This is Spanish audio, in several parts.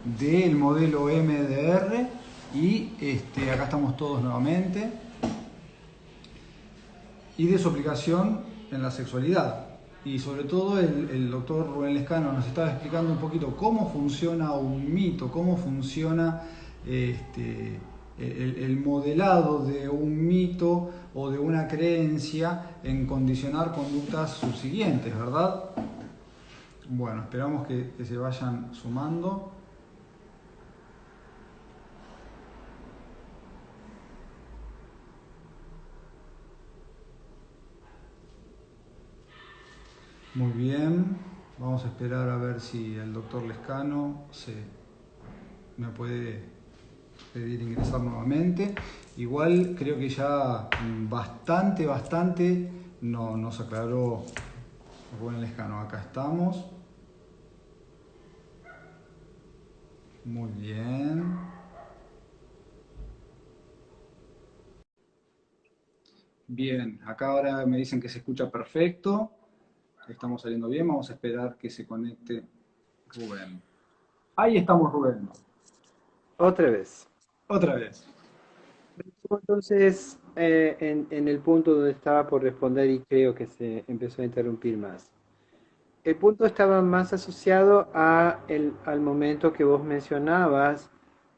del modelo MDR y acá estamos todos nuevamente y de su aplicación en la sexualidad. Y sobre todo el doctor Rubén Lescano nos estaba explicando un poquito cómo funciona un mito, cómo funciona el modelado de un mito o de una creencia en condicionar conductas subsiguientes, ¿verdad? Bueno, esperamos que se vayan sumando. Muy bien, vamos a esperar a ver si el doctor Lescano me puede pedir ingresar nuevamente. Igual creo que ya bastante nos aclaró Rubén Lescano. Acá estamos. Muy bien. Bien, acá ahora me dicen que se escucha perfecto. Estamos saliendo bien. Vamos a esperar que se conecte Rubén. Ahí estamos, Rubén. Otra vez. Otra vez. Entonces, en el punto donde estaba por responder y creo que se empezó a interrumpir más. El punto estaba más asociado al momento que vos mencionabas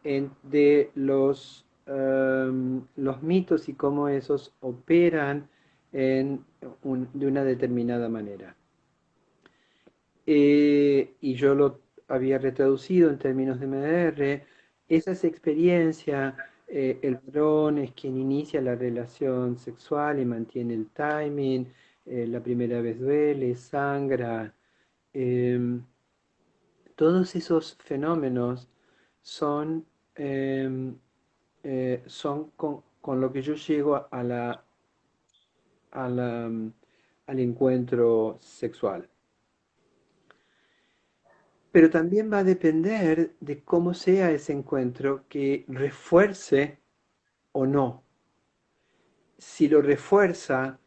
de los mitos y cómo esos operan de una determinada manera. Y yo lo había retraducido en términos de MDR, esas experiencias, el varón es quien inicia la relación sexual y mantiene el timing, la primera vez duele, sangra, em, todos esos fenómenos son, son con lo que yo llego a al encuentro sexual. Pero también va a depender de cómo sea ese encuentro que refuerce o no. Si lo refuerza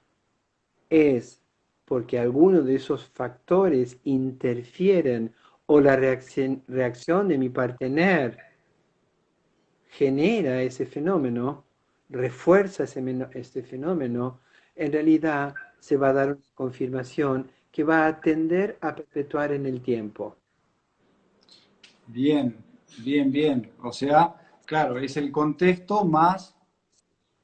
es porque alguno de esos factores interfieren o la reacción de mi partener genera ese fenómeno, refuerza este fenómeno, en realidad se va a dar una confirmación que va a tender a perpetuar en el tiempo. Bien, bien. O sea, claro, es el contexto más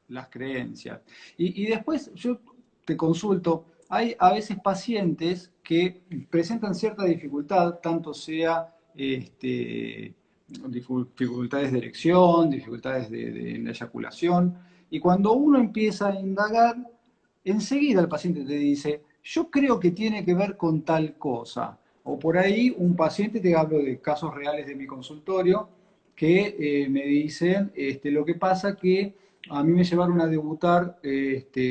las creencias. Y después yo te consulto, hay a veces pacientes que presentan cierta dificultad, tanto sea dificultades de erección, dificultades en la eyaculación, y cuando uno empieza a indagar, enseguida el paciente te dice, yo creo que tiene que ver con tal cosa. O por ahí un paciente, te hablo de casos reales de mi consultorio, que me dicen, lo que pasa que a mí me llevaron a debutar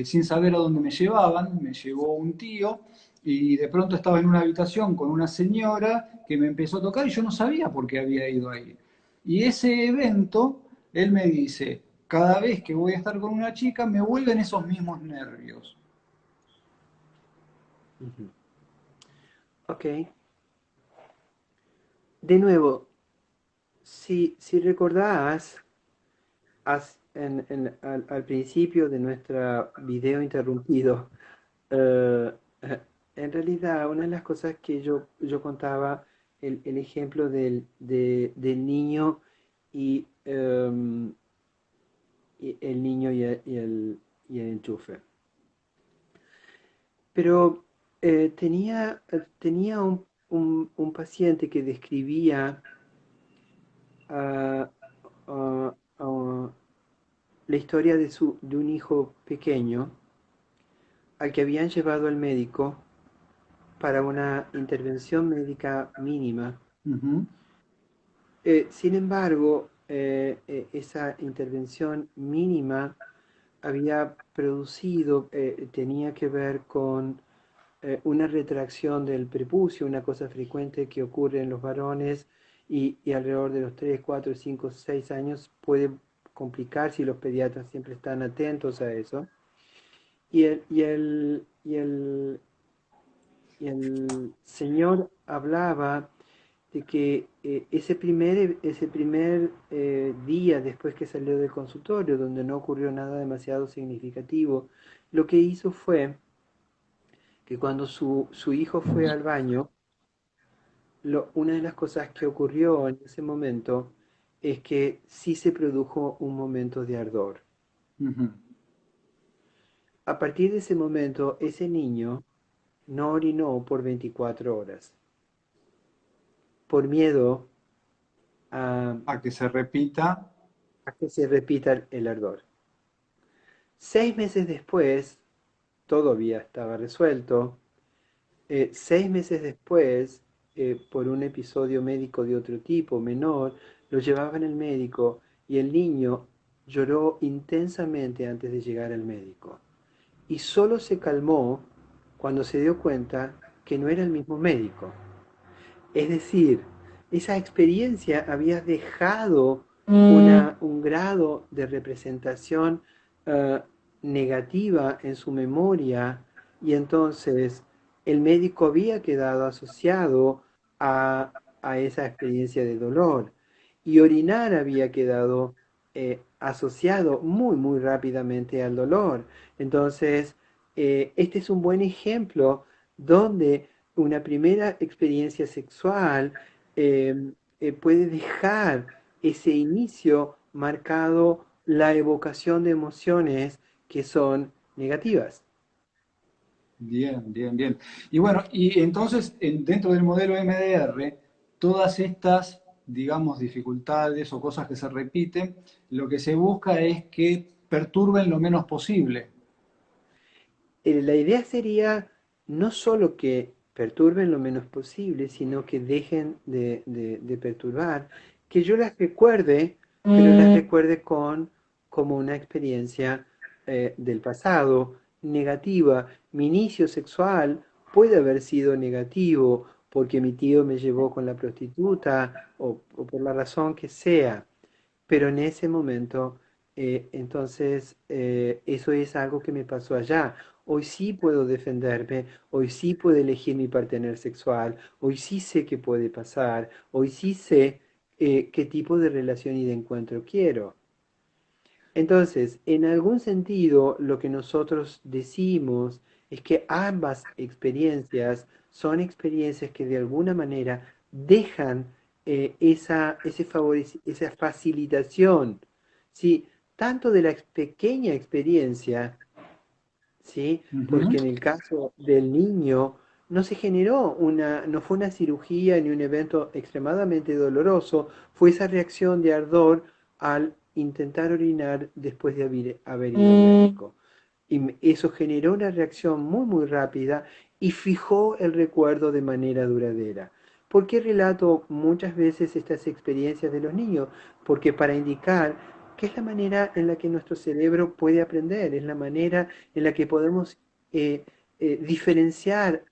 sin saber a dónde me llevaban, me llevó un tío y de pronto estaba en una habitación con una señora que me empezó a tocar y yo no sabía por qué había ido ahí. Y ese evento, él me dice, cada vez que voy a estar con una chica me vuelven esos mismos nervios. Ujú. Ok. De nuevo, si recordás, al principio de nuestro video interrumpido, eh, eh, en realidad una de las cosas que yo contaba, el ejemplo del niño y, y el niño y el enchufe. Pero tenía un paciente que describía ah, ah, la historia de un hijo pequeño al que habían llevado al médico para una intervención médica mínima. Ujú. Sin embargo, esa intervención mínima había producido, tenía que ver con una retracción del prepucio, una cosa frecuente que ocurre en los varones y alrededor de los 3 4 5 6 años puede complicarse y los pediatras siempre están atentos a eso. Y el, y el, y el, y el señor hablaba de que ese primer día después que salió del consultorio, donde no ocurrió nada demasiado significativo, lo que hizo fue que cuando su hijo fue al baño, una de las cosas que ocurrió en ese momento es que sí se produjo un momento de ardor. Ujú. A partir de ese momento, ese niño no orinó por 24 horas, por miedo a, A que se repita. a que se repita el ardor. 6 meses después, todavía estaba resuelto. 6 meses después, por un episodio médico de otro tipo, menor, lo llevaban al médico y el niño lloró intensamente antes de llegar al médico. Y solo se calmó cuando se dio cuenta que no era el mismo médico. Es decir, esa experiencia había dejado un grado de representación eh, negativa en su memoria y entonces el médico había quedado asociado a, a esa experiencia de dolor y orinar había quedado asociado muy, muy rápidamente al dolor. Entonces, este es un buen ejemplo donde una primera experiencia sexual puede dejar ese inicio marcado la evocación de emociones que son negativas. Bien, bien, bien. Y bueno, y entonces dentro del modelo MDR, todas estas, digamos, dificultades o cosas que se repiten, lo que se busca es que perturben lo menos posible. La idea sería no solo que perturben lo menos posible, sino que dejen de perturbar, que yo las recuerde, pero las recuerde como una experiencia del pasado negativa. Mi inicio sexual puede haber sido negativo porque mi tío me llevó con la prostituta o por la razón que sea, pero en ese momento, entonces, eso es algo que me pasó allá. Hoy sí puedo defenderme, hoy sí puedo elegir mi partener sexual, hoy sí sé qué puede pasar, hoy sí sé qué tipo de relación y de encuentro quiero. Entonces, en algún sentido, lo que nosotros decimos es que ambas experiencias son experiencias que de alguna manera dejan esa facilitación, ¿sí? Tanto de la pequeña experiencia, ¿sí? Ujú. Porque en el caso del niño no se generó no fue una cirugía ni un evento extremadamente doloroso, fue esa reacción de ardor al intentar orinar después de haber ido al médico. Y eso generó una reacción muy, muy rápida y fijó el recuerdo de manera duradera. ¿Por qué relato muchas veces estas experiencias de los niños? Porque para indicar que es la manera en la que nuestro cerebro puede aprender, es la manera en la que podemos eh, diferenciar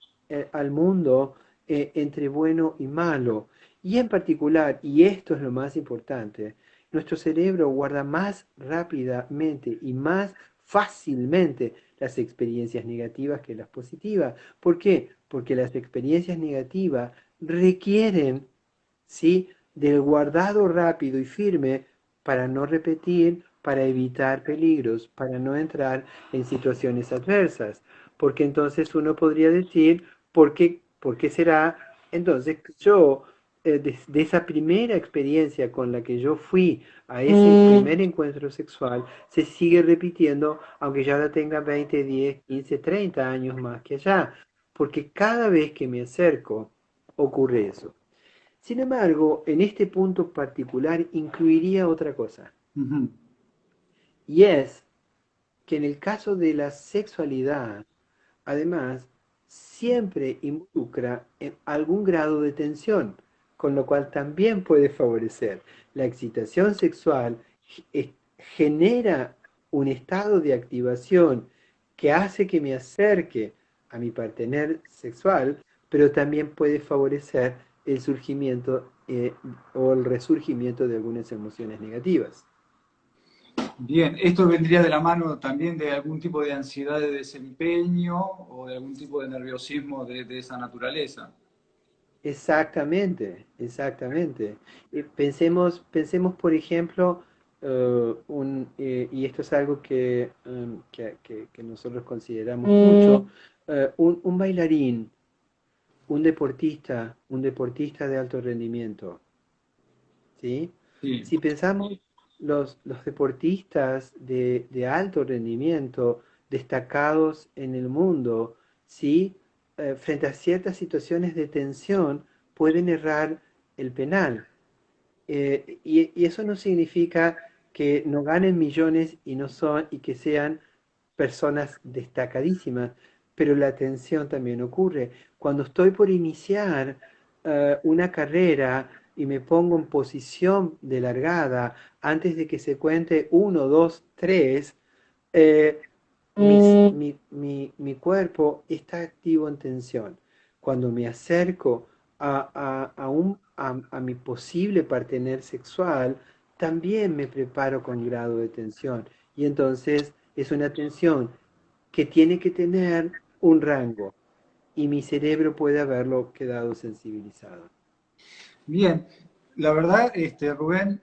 al mundo entre bueno y malo. Y en particular, y esto es lo más importante, nuestro cerebro guarda más rápidamente y más fácilmente las experiencias negativas que las positivas. ¿Por qué? Porque las experiencias negativas requieren, ¿sí?, del guardado rápido y firme para no repetir, para evitar peligros, para no entrar en situaciones adversas. Porque entonces uno podría decir, por qué será? Entonces yo, de esa primera experiencia con la que yo fui a ese primer encuentro sexual, se sigue repitiendo, aunque ya la tenga 20, 10, 15, 30 años más que allá. Porque cada vez que me acerco, ocurre eso. Sin embargo, en este punto particular incluiría otra cosa, Ujú. y es que en el caso de la sexualidad, además, siempre involucra en algún grado de tensión, con lo cual también puede favorecer. La excitación sexual genera un estado de activación que hace que me acerque a mi partener sexual, pero también puede favorecer el surgimiento o el resurgimiento de algunas emociones negativas. Bien, esto vendría de la mano también de algún tipo de ansiedad de desempeño o de algún tipo de nerviosismo de esa naturaleza. Exactamente, exactamente. Pensemos, por ejemplo, y esto es algo que nosotros consideramos mucho, un bailarín, un deportista de alto rendimiento, ¿sí? Sí, Si pensamos los deportistas de alto rendimiento destacados en el mundo, ¿sí? Frente a ciertas situaciones de tensión, pueden errar el penal. Y eso no significa que no ganen millones y que sean personas destacadísimas, pero la tensión también ocurre. Cuando estoy por iniciar una carrera y me pongo en posición de largada antes de que se cuente uno, dos, tres, eh, mi cuerpo está activo en tensión. Cuando me acerco a mi posible partener sexual, también me preparo con grado de tensión. Y entonces es una tensión que tiene que tener un rango. Y mi cerebro puede haberlo quedado sensibilizado. bien. La verdad, Rubén,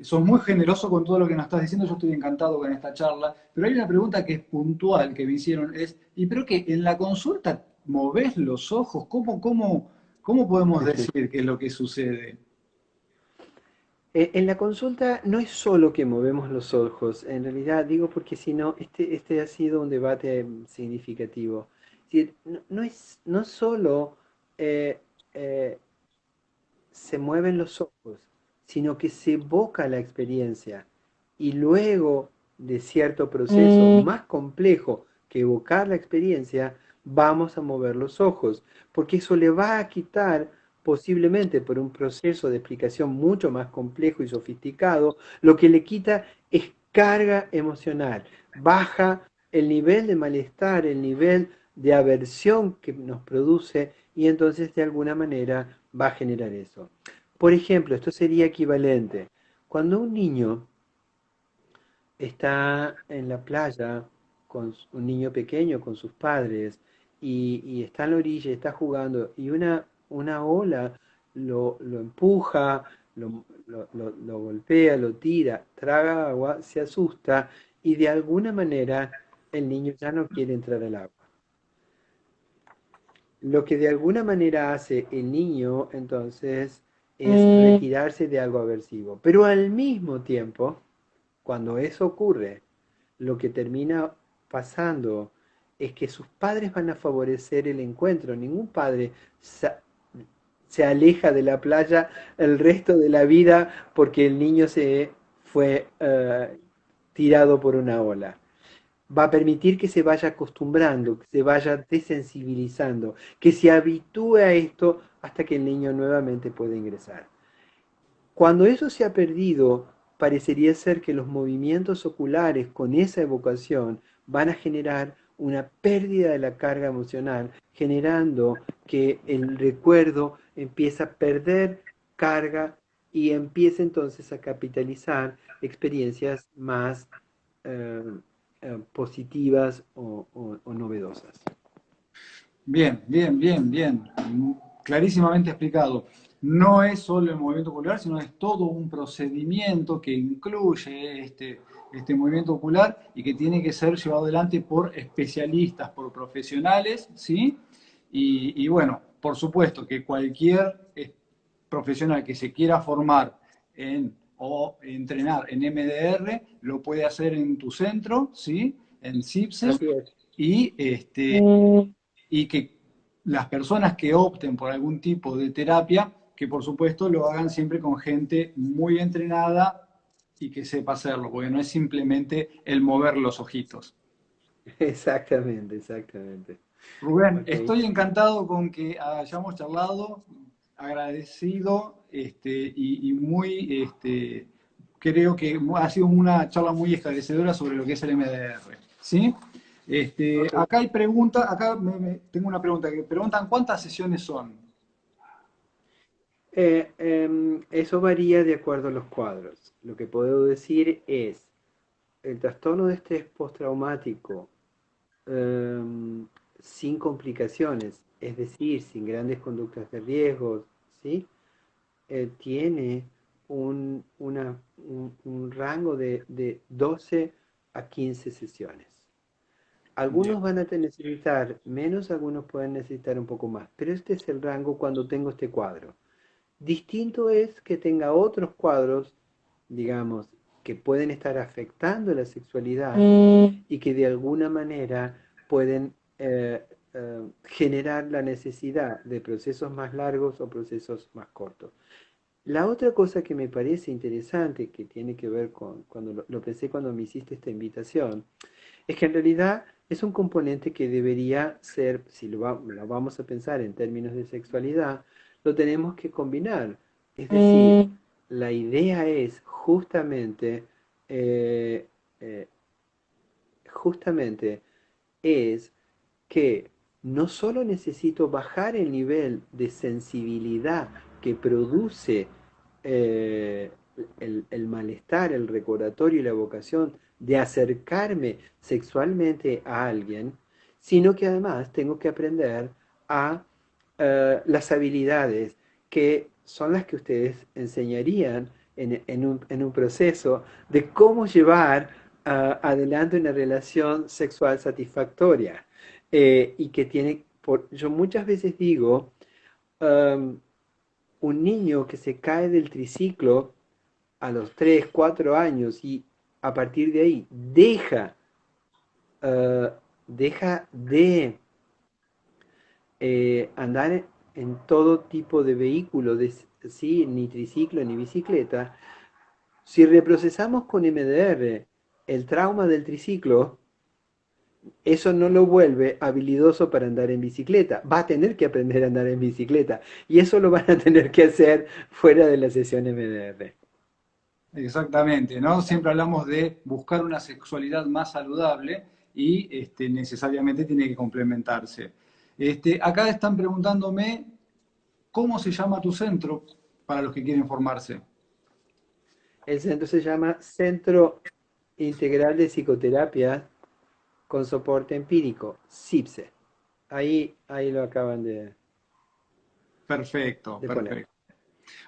sos muy generoso con todo lo que nos estás diciendo. Yo estoy encantado con esta charla. Pero hay una pregunta que es puntual que me hicieron, ¿y pero que en la consulta movés los ojos? ¿Cómo podemos decir qué es lo que sucede? En la consulta no es solo que movemos los ojos, en realidad digo porque si no, este ha sido un debate significativo. Es decir, no solo eh, eh, se mueven los ojos, sino que se evoca la experiencia y luego de cierto proceso más complejo que evocar la experiencia, vamos a mover los ojos, porque eso le va a quitar posiblemente por un proceso de explicación mucho más complejo y sofisticado, lo que le quita es carga emocional, baja el nivel de malestar, el nivel de aversión que nos produce y entonces de alguna manera va a generar eso. Por ejemplo, esto sería equivalente. Cuando un niño está en la playa, un niño pequeño con sus padres, y está en la orilla, está jugando, y una ola lo empuja, lo golpea, lo tira, traga agua, se asusta, y de alguna manera el niño ya no quiere entrar al agua. Lo que de alguna manera hace el niño entonces es retirarse de algo aversivo. Pero al mismo tiempo, cuando eso ocurre, lo que termina pasando es que sus padres van a favorecer el encuentro. Ningún padre sa- se aleja de la playa el resto de la vida porque el niño se fue tirado por una ola. Va a permitir que se vaya acostumbrando, que se vaya desensibilizando, que se habitúe a esto hasta que el niño nuevamente pueda ingresar. Cuando eso se ha perdido, parecería ser que los movimientos oculares con esa evocación van a generar una pérdida de la carga emocional, generando que el recuerdo empieza a perder carga y empieza entonces a capitalizar experiencias más eh, positivas o novedosas. Bien, bien, bien, bien. Clarísimamente explicado. No es solo el movimiento ocular, sino es todo un procedimiento que incluye este movimiento ocular y que tiene que ser llevado adelante por especialistas, por profesionales, ¿sí? Y bueno, por supuesto que cualquier profesional que se quiera formar o entrenar en MDR lo puede hacer en tu centro, ¿sí? En CIPSE, Así es. y, y que las personas que opten por algún tipo de terapia, que por supuesto lo hagan siempre con gente muy entrenada y que sepa hacerlo, porque no es simplemente el mover los ojitos. Exactamente, exactamente. Rubén, Ok. estoy encantado con que hayamos charlado, agradecido y muy, creo que ha sido una charla muy esclarecedora sobre lo que es el MDR. ¿Sí? Ok. Acá hay pregunta, acá tengo una pregunta que preguntan cuántas sesiones son. Eso varía de acuerdo a los cuadros. Lo que puedo decir es, el trastorno de estrés postraumático em, sin complicaciones es decir, sin grandes conductas de riesgo, ¿sí? Tiene un rango de 12 a 15 sesiones. Bien. Algunos van a necesitar menos, algunos pueden necesitar un poco más, pero este es el rango cuando tengo este cuadro. Distinto es que tenga otros cuadros, digamos, que pueden estar afectando la sexualidad y que de alguna manera pueden generar la necesidad de procesos más largos o procesos más cortos. La otra cosa que me parece interesante, que tiene que ver con, cuando lo pensé cuando me hiciste esta invitación, es que en realidad es un componente que debería ser, si lo vamos a pensar en términos de sexualidad, lo tenemos que combinar. Es decir, la idea es eh, eh, justamente es que no solo necesito bajar el nivel de sensibilidad que produce eh, el malestar, el recordatorio y la vocación de acercarme sexualmente a alguien, sino que además tengo que aprender a las habilidades que son las que ustedes enseñarían en un proceso de cómo llevar adelante una relación sexual satisfactoria. Y que tiene, yo muchas veces digo, um, un niño que se cae del triciclo a los 3 4 años y a partir de ahí uh, deja de andar en todo tipo de vehículo, ¿sí? Ni triciclo ni bicicleta. Si reprocesamos con MDR el trauma del triciclo, eso no lo vuelve habilidoso para andar en bicicleta. Va a tener que aprender a andar en bicicleta. Y eso lo van a tener que hacer fuera de la sesión MDR. Exactamente, ¿no? Siempre hablamos de buscar una sexualidad más saludable y necesariamente tiene que complementarse. Acá están preguntándome cómo se llama tu centro para los que quieren formarse. El centro se llama Centro Integral de Psicoterapia con Soporte Empírico, CIPSE. Ahí lo acaban Perfecto, de poner. perfecto.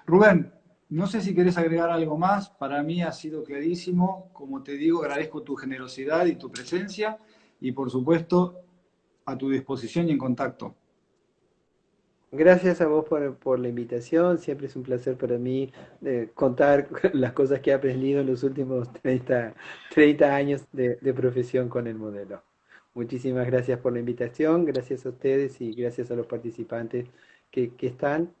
Rubén, no sé si querés agregar algo más. Para mí ha sido clarísimo. Como te digo, agradezco tu generosidad y tu presencia y por supuesto a tu disposición y en contacto. Gracias a vos por la invitación. Siempre es un placer para mí contar las cosas que he aprendido en los últimos 30 años de profesión con el modelo. Muchísimas gracias por la invitación, gracias a ustedes y gracias a los participantes que están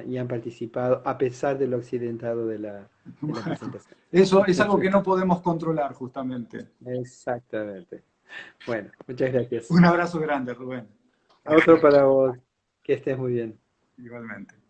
y han participado a pesar de lo accidentado de la Bueno, presentación. eso es algo que no podemos controlar justamente. Exactamente. Bueno, muchas gracias. Un abrazo grande, Rubén. Hasta Otro luego. para vos. Que estés muy bien. Igualmente.